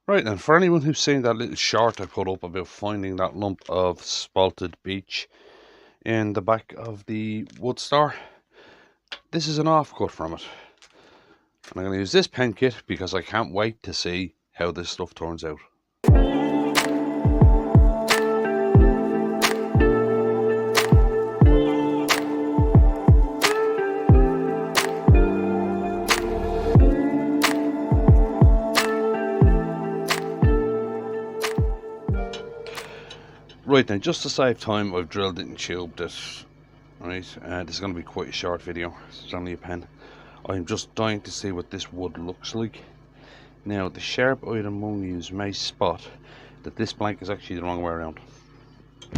Right, and for anyone who's seen that little short I put up about finding that lump of spalted beech in the back of the wood store, this is an offcut from it. And I'm going to use this pen kit because I can't wait to see how this stuff turns out. Right, now just to save time, I've drilled it and tubed it. Right, this is going to be quite a short video. It's only a pen. I'm just dying to see what this wood looks like. Now, the sharp-eyed among you may spot that this blank is actually the wrong way around.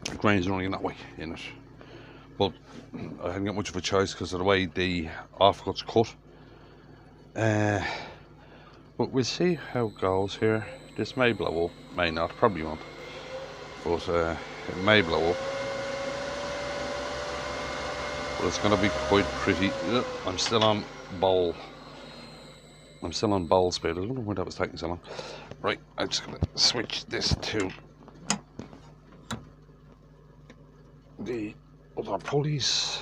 The grain is running that way in it. But I haven't got much of a choice because of the way the offcut's cut. But we'll see how it goes here. This may blow up, may not, probably won't. But it may blow up. But it's going to be quite pretty. I'm still on bowl. I'm still on bowl speed. I don't know why that was taking so long. Right, I'm just going to switch this to the other pulleys.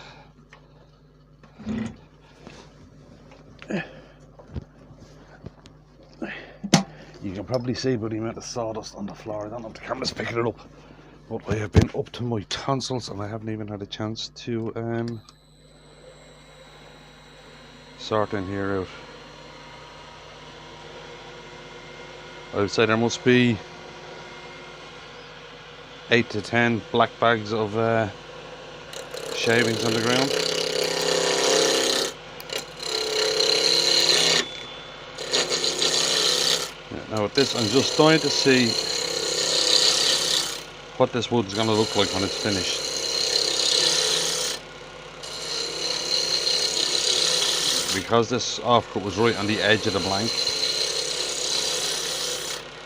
You can probably see by the amount of sawdust on the floor. I don't know if the camera's picking it up, but I have been up to my tonsils and I haven't even had a chance to sort in here out. I would say there must be 8 to 10 black bags of shavings on the ground. Now with this, I'm just dying to see what this wood's going to look like when it's finished. Because this offcut was right on the edge of the blank,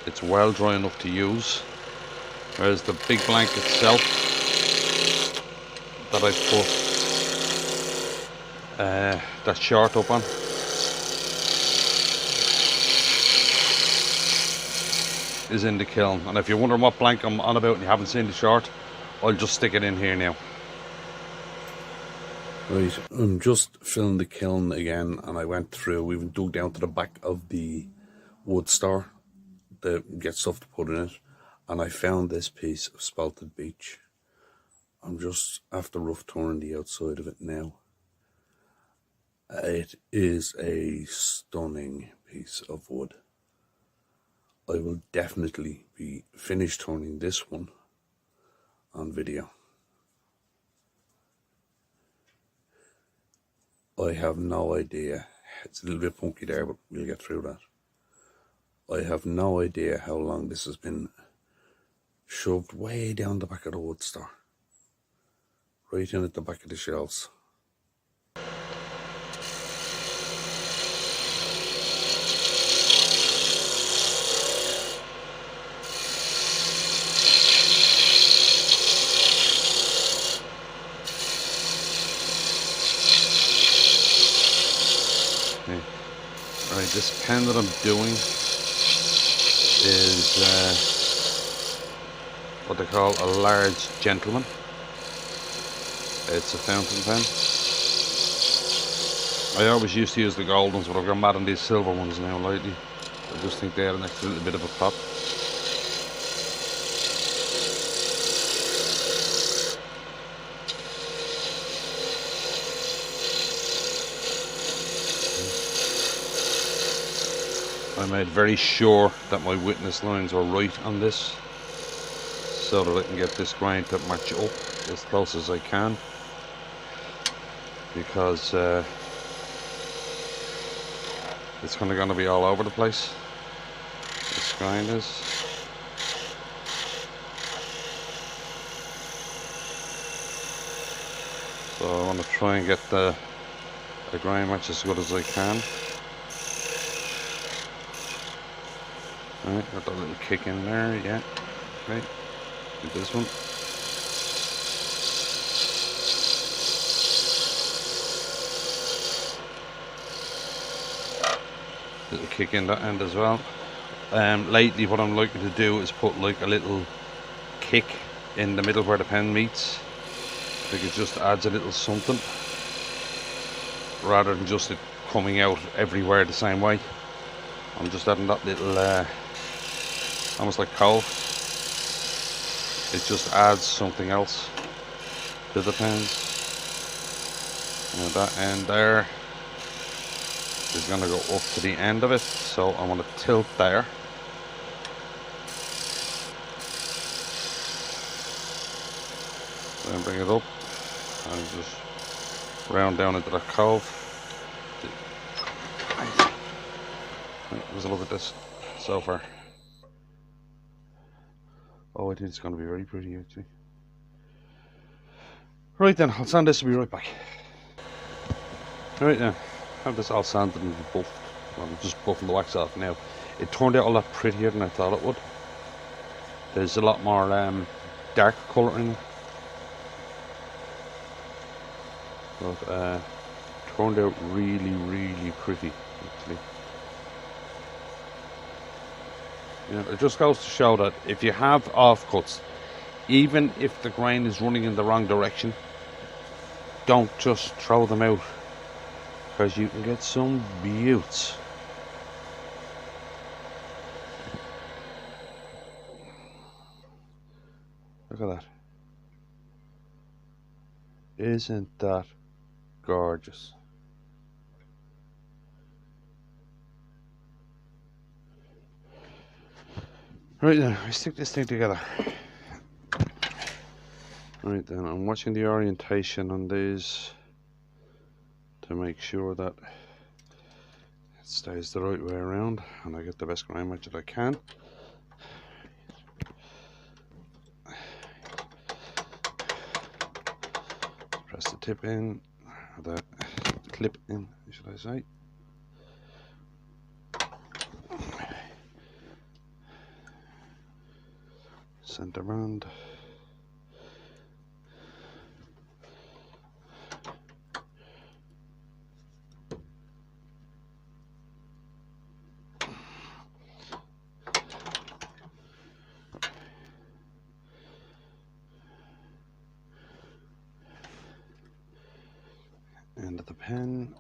it's well dry enough to use. Whereas the big blank itself that I put that short up on, is in the kiln. And if you're wondering what blank I'm on about and you haven't seen the short, I'll just stick it in here now. Right, I'm just filling the kiln again, and I went through, we even dug down to the back of the wood store to get stuff to put in it, and I found this piece of spalted beech. I'm just after rough turning the outside of it now. It is a stunning piece of wood. I will definitely be finished turning this one on video. I have no idea, it's a little bit punky there, but we'll get through that. I have no idea how long this has been shoved way down the back of the wood store. Right in at the back of the shelves. Right, this pen that I'm doing is what they call a large gentleman. It's a fountain pen. I always used to use the gold ones, but I've gone mad on these silver ones now lately. I just think they add an extra little bit of a pop. I made very sure that my witness lines are right on this, so that I can get this grain to match up as close as I can, because it's kind of going to be all over the place. This grain is. So I want to try and get the grain match as good as I can. Alright, got that little kick in there, yeah. Okay, do this one. Little kick in that end as well. lately what I'm liking to do is put like a little kick in the middle where the pen meets. I think it just adds a little something rather than just it coming out everywhere the same way. I'm just adding that little almost like coal. It just adds something else to the pens. Now that end there is going to go up to the end of it, so I want to tilt there. Then bring it up and just round down into that cove. Right, let's look at this so far. Oh, I think it's going to be very pretty actually. Right then, I'll sand this, to be right back. Right now, have this all sanded and buffed. I'm just buffing the wax off now. It turned out a lot prettier than I thought it would. There's a lot more dark colour in it. But turned out really pretty actually. You know, it just goes to show that if you have offcuts, even if the grain is running in the wrong direction, don't just throw them out, because you can get some beauts. Look at that. Isn't that gorgeous? Right now, I stick this thing together. Right then, I'm watching the orientation on these to make sure that it stays the right way around and I get the best grain match that I can. Press the tip in, or the clip in, should I say. Center band. End of the pen.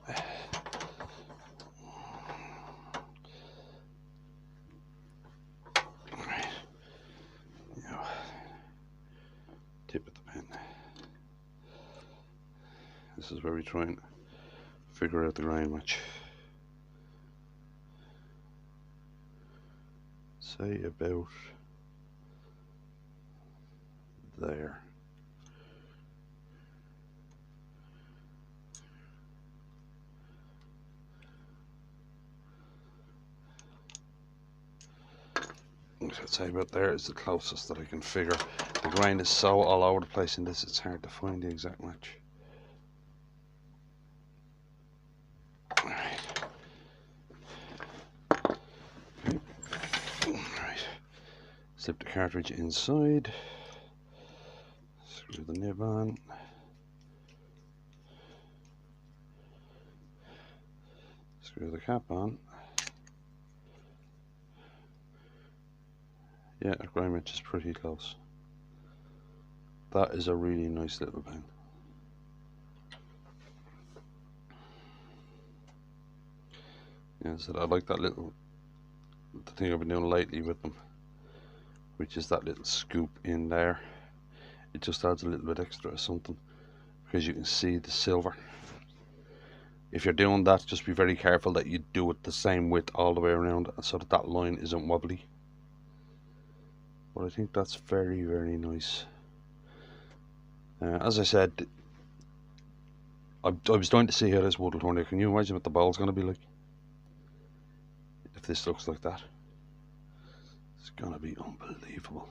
Now, tip of the pen. This is where we try and figure out the grain match. Say about there. I'd say about there is the closest that I can figure. The grain is so all over the place in this, it's hard to find the exact match. Right. Okay. Right. Slip the cartridge inside. Screw the nib on. Screw the cap on. Yeah, the grain match is pretty close. That is a really nice little pen. Yeah, so I like that little the thing I've been doing lately with them, which is that little scoop in there. It just adds a little bit extra or something, because you can see the silver. If you're doing that, just be very careful that you do it the same width all the way around, so that that line isn't wobbly. But I think that's very nice. As I said, I was dying to see how this wood will turn out. Can you imagine what the bowl's going to be like if this looks like that? It's going to be unbelievable.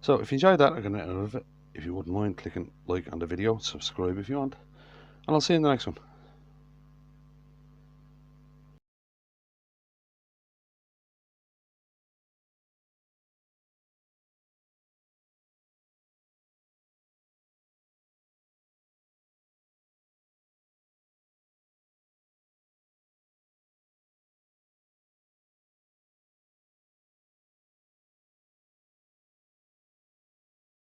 So if you enjoyed that, I'm going to end it. If you wouldn't mind clicking like on the video, subscribe if you want, and I'll see you in the next one.